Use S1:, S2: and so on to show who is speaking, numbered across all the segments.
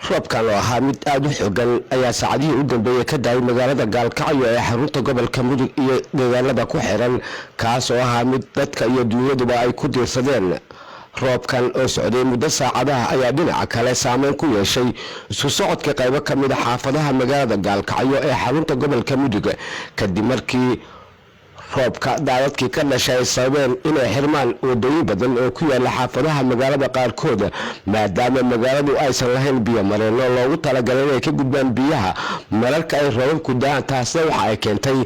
S1: roobkan oo ahaa mid aad u xooggan ayaa saacadihii u dambeeyay ka daayay magaalada Gaalkacyo ee xarunta gobolka Mudug iyo deegaanada ku xiran kaas oo ahaa mid dadka iyo dunyaduba ay ku diirsadeen. roobkan oo socday muddo saacadaha ayaa dhinaca kale saameyn ku yeeshay isku socodka qaybo ka mid ah xaafadaha magaalada Gaalkacyo ee xarunta gobolka Mudug kadib markii roobka daadadkii ka dhashay sababeen inay xirmaan wadooyin badan oo ku yaala xaafadaha magaalada qaarkood maadaama magaaladu aysan lahayn biyo mareeno loogu talagalay inay ka gudbaan biyaha mararka ay roobku da'aan. taasna waxa ay keentay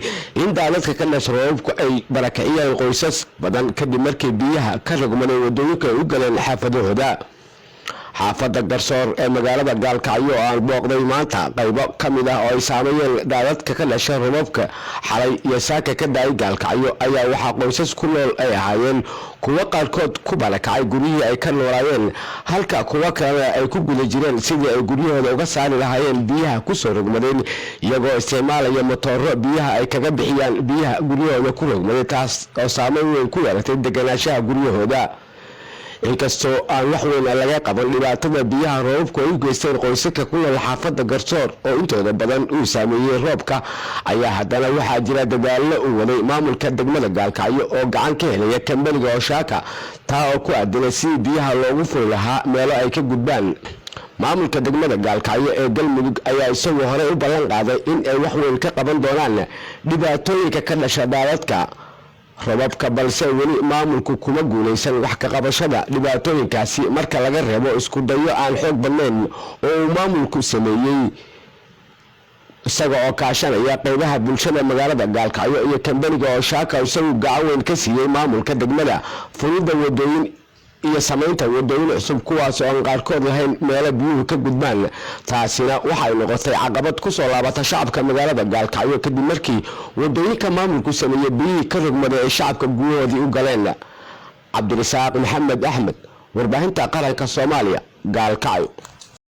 S1: in daadadka ka dhashay roobku ay barakiciyaan qoysas badan kadib markii biyaha ka rogmanay wadooyinka ay u galeen xaafadahooda. xaafada Garsoor ee magaalada Gaalkacyo oo aan booqday maanta qaybo kamid ah oo ay saameeyeen daadadka ka dhashay roobka xalay iyo saaka ka daayay Gaalkacyo ayaa waxa qoysas ku nool ay ahaayeen kuwa qaarkood ku barakacay guriyihii ay ka noolaayeen halka kuwa kale ay ku guda jireen sidii ay guryahooda uga saari lahaayeen biyaha ku soo rogmadeen iyagoo isticmaalaya matooro biyaha ay kaga bixiyaan biyaha guryahooda ku rogmaday taas oo saameyn weyn ku yeelatay deganaanshaha guryahooda. inkastoo aan wax weyn laga qaban dhibaatada biyaha roobku ay u geysteen qoysaska ku nool xaafada Garsoor oo intooda badan uu saameeyay roobka ayaa haddana waxaa jira dadaallo u waday maamulka degmada Gaalkacyo oo gacan ka helaya kambaniga Oshaaka taa oo ku aadan si biyaha loogu furi lahaa meelo ay ka gudbaan. maamulka degmada Gaalkacyo ee Galmudug ayaa isagoo hore u ballan qaaday in ay wax weyn ka qaban doonaan dhibaatooyinka ka dhasha daadadka robabka balse weli maamulku kuma guuleysan wax ka qabashada dhibaatooyinkaasi marka laga reebo isku dayo aan xoog badnayn oo maamulku sameeyay isaga oo kaashanaya qaybaha bulshada magaalada Gaalkacyo iyo kambaniga Oshaaka isagu gacan weyn ka siiyay maamulka degmada fulinta wadooyin iyo sameynta wadooyin cusub kuwaas oo aan qaarkood lahayn meelo biyuhu ka gudbaan. taasina waxay noqotay caqabad ku soo laabata shacabka magaalada Gaalkacyo kadib markii wadooyinka maamulku sameeyay biyihii ka rogmaday ee shacabka gudahoodii u galeen. Cabdirasaaq Maxamed Axmed, warbaahinta qaranka Soomaaliya, Gaalkacyo.